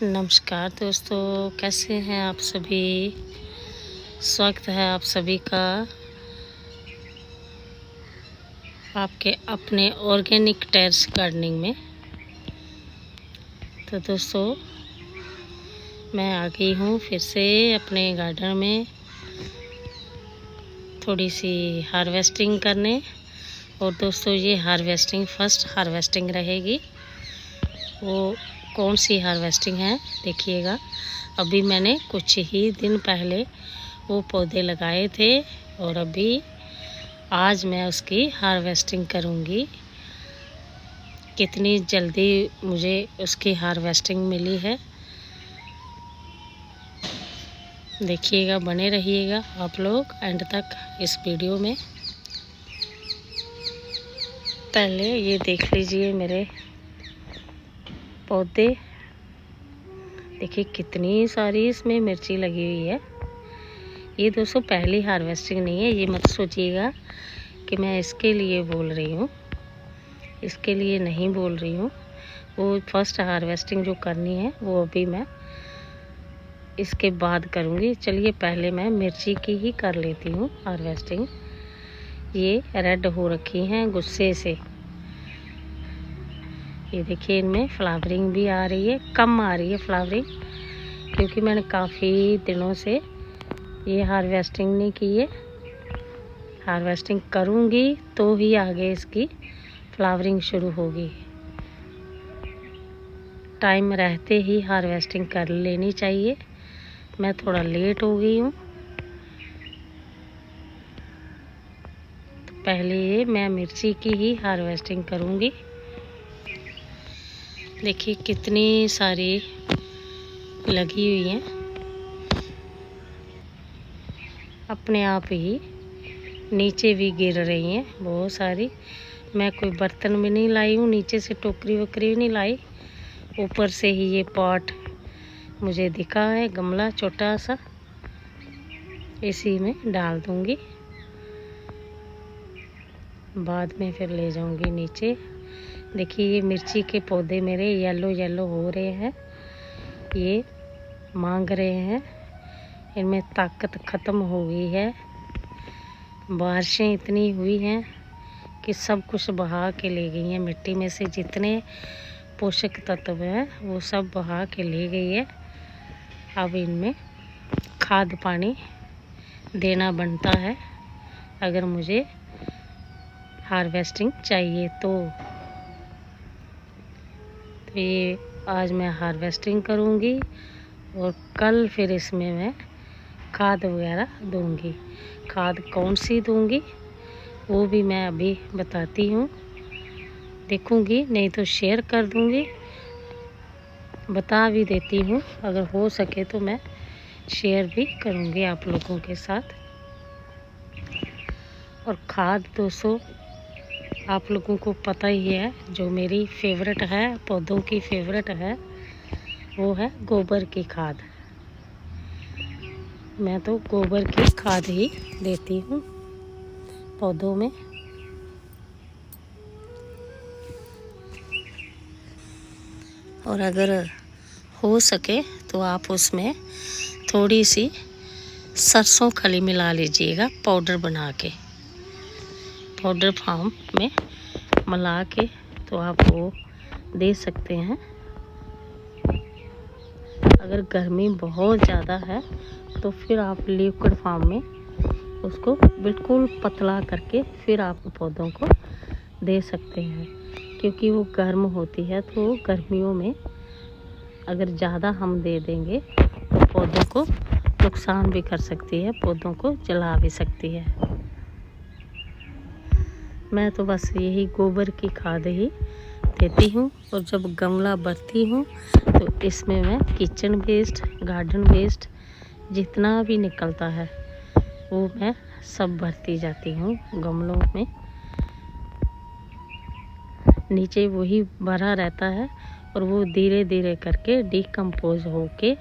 नमस्कार दोस्तों, कैसे हैं आप सभी। स्वागत है आप सभी का आपके अपने ऑर्गेनिक टेरेस गार्डनिंग में। तो दोस्तों, मैं आ गई हूँ फिर से अपने गार्डन में थोड़ी सी हार्वेस्टिंग करने। और दोस्तों, ये हार्वेस्टिंग फर्स्ट हार्वेस्टिंग रहेगी। वो कौन सी हार्वेस्टिंग है देखिएगा। अभी मैंने कुछ ही दिन पहले वो पौधे लगाए थे और अभी आज मैं उसकी हार्वेस्टिंग करूँगी। कितनी जल्दी मुझे उसकी हार्वेस्टिंग मिली है देखिएगा, बने रहिएगा आप लोग एंड तक इस वीडियो में। पहले ये देख लीजिए मेरे पौधे, देखिए कितनी सारी इसमें मिर्ची लगी हुई है। ये दोस्तों पहली हार्वेस्टिंग नहीं है, ये मत सोचिएगा कि मैं इसके लिए बोल रही हूँ, इसके लिए नहीं बोल रही हूँ। वो फर्स्ट हार्वेस्टिंग जो करनी है वो अभी मैं इसके बाद करूँगी। चलिए पहले मैं मिर्ची की ही कर लेती हूँ हार्वेस्टिंग। ये रेड हो रखी हैं गुस्से से। ये देखिए इनमें फ्लावरिंग भी आ रही है, कम आ रही है फ्लावरिंग क्योंकि मैंने काफ़ी दिनों से ये हार्वेस्टिंग नहीं की है। हार्वेस्टिंग करूँगी तो ही आगे इसकी फ्लावरिंग शुरू होगी। टाइम रहते ही हार्वेस्टिंग कर लेनी चाहिए। मैं थोड़ा लेट हो गई हूँ, तो पहले मैं मिर्ची की ही हार्वेस्टिंग करूँगी। देखिए कितनी सारी लगी हुई हैं, अपने आप ही नीचे भी गिर रही हैं बहुत सारी। मैं कोई बर्तन भी नहीं लाई हूँ, नीचे से टोकरी वोकरी भी नहीं लाई, ऊपर से ही ये पॉट मुझे दिखा है, गमला छोटा सा, इसी में डाल दूँगी। बाद में फिर ले जाऊँगी नीचे। देखिए ये मिर्ची के पौधे मेरे येलो येलो हो रहे हैं, ये मांग रहे हैं, इनमें ताकत ख़त्म हो गई है। बारिशें इतनी हुई हैं कि सब कुछ बहा के ले गई हैं, मिट्टी में से जितने पोषक तत्व हैं वो सब बहा के ले गई है। अब इनमें खाद पानी देना बनता है अगर मुझे हार्वेस्टिंग चाहिए तो ये आज मैं हार्वेस्टिंग करूँगी और कल फिर इसमें मैं खाद वगैरह दूँगी। खाद कौन सी दूँगी वो भी मैं अभी बताती हूँ, देखूँगी नहीं तो शेयर कर दूँगी, बता भी देती हूँ। अगर हो सके तो मैं शेयर भी करूँगी आप लोगों के साथ। और खाद दोस्तों आप लोगों को पता ही है, जो मेरी फेवरेट है, पौधों की फेवरेट है, वो है गोबर की खाद। मैं तो गोबर की खाद ही देती हूँ पौधों में। और अगर हो सके तो आप उसमें थोड़ी सी सरसों खली मिला लीजिएगा, पाउडर बना के, पाउडर फॉर्म में मिला के तो आप वो दे सकते हैं। अगर गर्मी बहुत ज़्यादा है तो फिर आप लिक्विड फॉर्म में उसको बिल्कुल पतला करके फिर आप पौधों को दे सकते हैं, क्योंकि वो गर्म होती है तो गर्मियों में अगर ज़्यादा हम दे देंगे तो पौधों को नुकसान भी कर सकती है, पौधों को जला भी सकती है। मैं तो बस यही गोबर की खाद ही देती हूँ। और जब गमला भरती हूँ तो इसमें मैं किचन वेस्ट, गार्डन वेस्ट जितना भी निकलता है वो मैं सब भरती जाती हूँ गमलों में। नीचे वही भरा रहता है और वो धीरे धीरे करके डिकम्पोज होके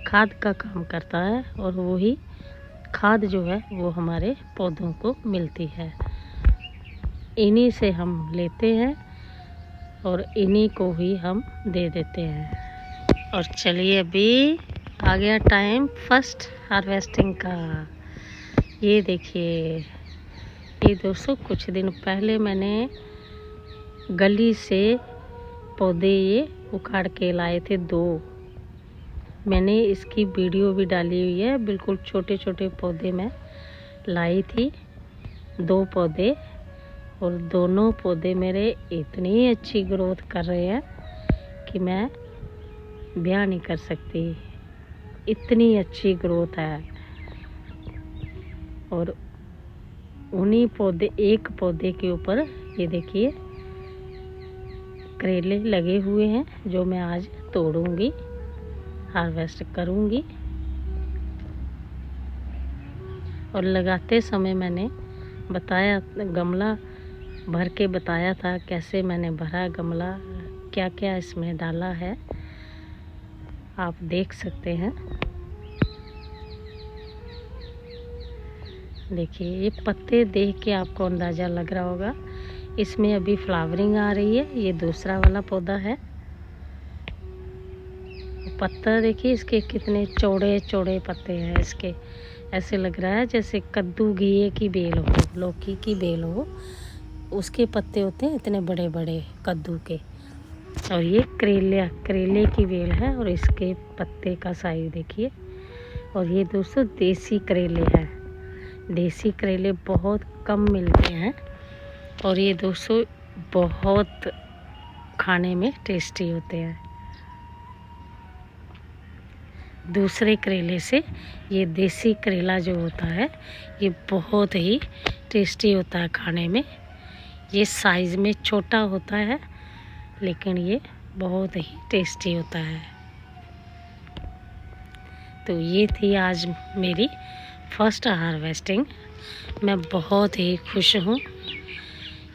खाद का काम करता है, और वही खाद जो है वो हमारे पौधों को मिलती है। इन्हीं से हम लेते हैं और इन्हीं को ही हम दे देते हैं। और चलिए अभी आ गया टाइम फर्स्ट हार्वेस्टिंग का। ये देखिए, ये दोस्तों कुछ दिन पहले मैंने गली से पौधे ये उखाड़ के लाए थे 2। मैंने इसकी वीडियो भी डाली हुई है। बिल्कुल छोटे छोटे पौधे मैं लाई थी, 2 पौधे, और दोनों पौधे मेरे इतनी अच्छी ग्रोथ कर रहे हैं कि मैं बयान नहीं कर सकती। इतनी अच्छी ग्रोथ है। और उन्हीं पौधे, एक पौधे के ऊपर ये देखिए करेले लगे हुए हैं, जो मैं आज तोड़ूंगी, हार्वेस्ट करूंगी। और लगाते समय मैंने बताया, गमला भर के बताया था कैसे मैंने भरा गमला, क्या क्या इसमें डाला है, आप देख सकते हैं। देखिए, ये पत्ते देख के आपको अंदाज़ा लग रहा होगा इसमें अभी फ्लावरिंग आ रही है। ये दूसरा वाला पौधा है। पत्ता देखिए इसके कितने चौड़े चौड़े पत्ते हैं इसके। ऐसे लग रहा है जैसे कद्दू घिये की बेल हो, लौकी की बेल हो, उसके पत्ते होते हैं इतने बड़े बड़े कद्दू के। और ये करेले की बेल है, और इसके पत्ते का साइज देखिए। और ये दोस्तों देसी करेले हैं। देसी करेले बहुत कम मिलते हैं, और ये दोस्तों बहुत खाने में टेस्टी होते हैं। दूसरे करेले से ये देसी करेला जो होता है ये बहुत ही टेस्टी होता है खाने में। ये साइज़ में छोटा होता है, लेकिन ये बहुत ही टेस्टी होता है। तो ये थी आज मेरी फर्स्ट हार्वेस्टिंग। मैं बहुत ही खुश हूँ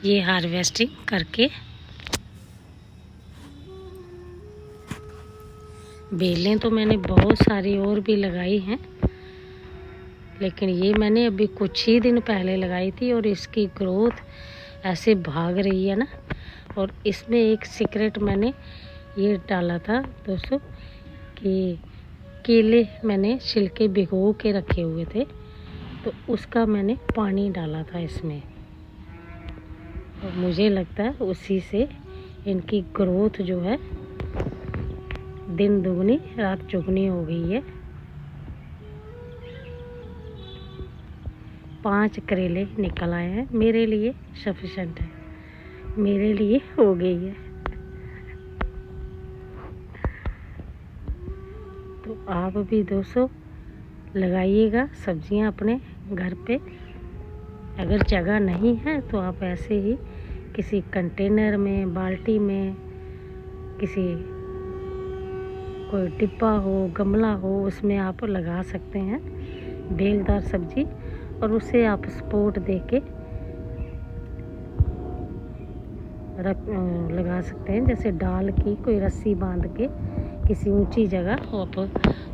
ये हार्वेस्टिंग करके। बेलें तो मैंने बहुत सारी और भी लगाई हैं, लेकिन ये मैंने अभी कुछ ही दिन पहले लगाई थी, और इसकी ग्रोथ ऐसे भाग रही है ना। और इसमें एक सीक्रेट मैंने ये डाला था दोस्तों कि केले मैंने छिलके भिगो के रखे हुए थे, तो उसका मैंने पानी डाला था इसमें। और मुझे लगता है उसी से इनकी ग्रोथ जो है दिन दुगनी रात चौगुनी हो गई है। 5 करेले निकल आए हैं। मेरे लिए सफिशेंट है, मेरे लिए हो गई है। तो आप भी दोस्तों लगाइएगा सब्जियां अपने घर पे। अगर जगह नहीं है तो आप ऐसे ही किसी कंटेनर में, बाल्टी में, किसी कोई डिब्बा हो, गमला हो, उसमें आप लगा सकते हैं बेलदार सब्जी। और उसे आप सपोर्ट देके लगा सकते हैं, जैसे डाल की कोई रस्सी बांध के किसी ऊंची जगह आप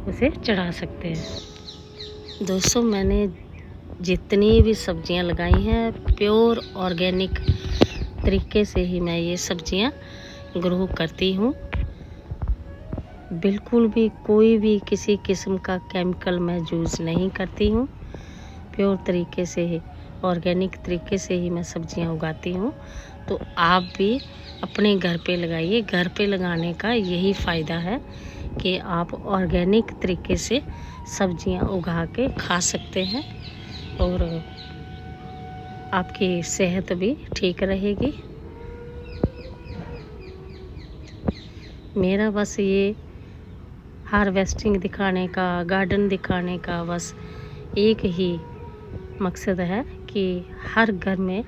उसे चढ़ा सकते हैं। दोस्तों मैंने जितनी भी सब्जियां लगाई हैं प्योर ऑर्गेनिक तरीके से ही मैं ये सब्जियां ग्रो करती हूँ। बिल्कुल भी कोई भी किसी किस्म का केमिकल मैं यूज़ नहीं करती हूँ। प्योर तरीके से ही, ऑर्गेनिक तरीके से ही मैं सब्जियां उगाती हूँ। तो आप भी अपने घर पे लगाइए। घर पे लगाने का यही फ़ायदा है कि आप ऑर्गेनिक तरीके से सब्जियां उगा के खा सकते हैं, और आपकी सेहत भी ठीक रहेगी। मेरा बस ये हार्वेस्टिंग दिखाने का, गार्डन दिखाने का बस एक ही मकसद है कि हर घर में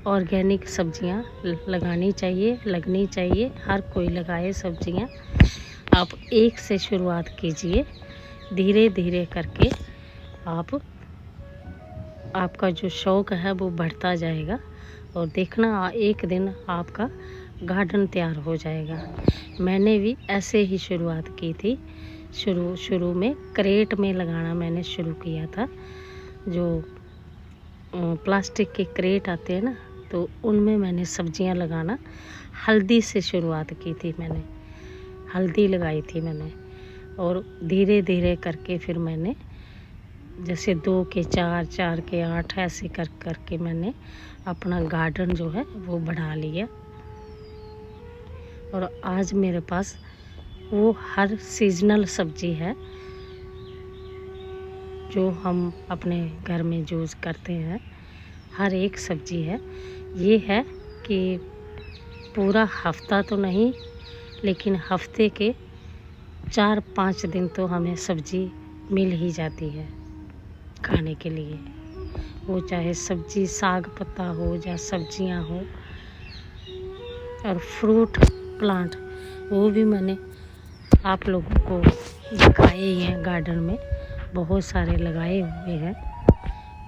ऑर्गेनिक सब्जियां लगानी चाहिए, लगनी चाहिए। हर कोई लगाए सब्जियां। आप एक से शुरुआत कीजिए, धीरे धीरे करके आपका जो शौक़ है वो बढ़ता जाएगा, और देखना एक दिन आपका गार्डन तैयार हो जाएगा। मैंने भी ऐसे ही शुरुआत की थी। शुरू में क्रेट में लगाना मैंने शुरू किया था। जो प्लास्टिक के क्रेट आते हैं ना, तो उनमें मैंने सब्जियां लगाना, हल्दी से शुरुआत की थी मैंने। हल्दी लगाई थी मैंने, और धीरे धीरे करके फिर मैंने जैसे 2 के 4, 4 के 8 ऐसे कर करके मैंने अपना गार्डन जो है वो बढ़ा लिया। और आज मेरे पास वो हर सीजनल सब्जी है जो हम अपने घर में यूज़ करते हैं, हर एक सब्जी है। ये है कि पूरा हफ्ता तो नहीं, लेकिन हफ्ते के 4-5 दिन तो हमें सब्जी मिल ही जाती है खाने के लिए। वो चाहे सब्जी साग पत्ता हो या सब्जियां हो। और फ्रूट प्लांट वो भी मैंने आप लोगों को दिखाए ही हैं, गार्डन में बहुत सारे लगाए हुए हैं।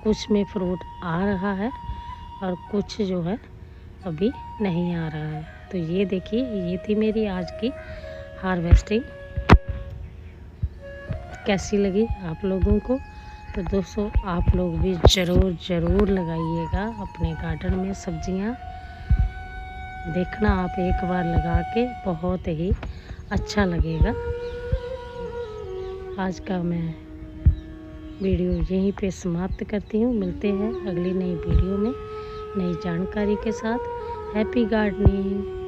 कुछ में फ्रूट आ रहा है और कुछ जो है अभी नहीं आ रहा है। तो ये देखिए, ये थी मेरी आज की हार्वेस्टिंग। कैसी लगी आप लोगों को? तो दोस्तों आप लोग भी ज़रूर लगाइएगा अपने गार्डन में सब्जियां। देखना आप एक बार लगा के, बहुत ही अच्छा लगेगा। आज का मैं वीडियो यहीं पे समाप्त करती हूँ। मिलते हैं अगली नई वीडियो में नई जानकारी के साथ। Happy gardening.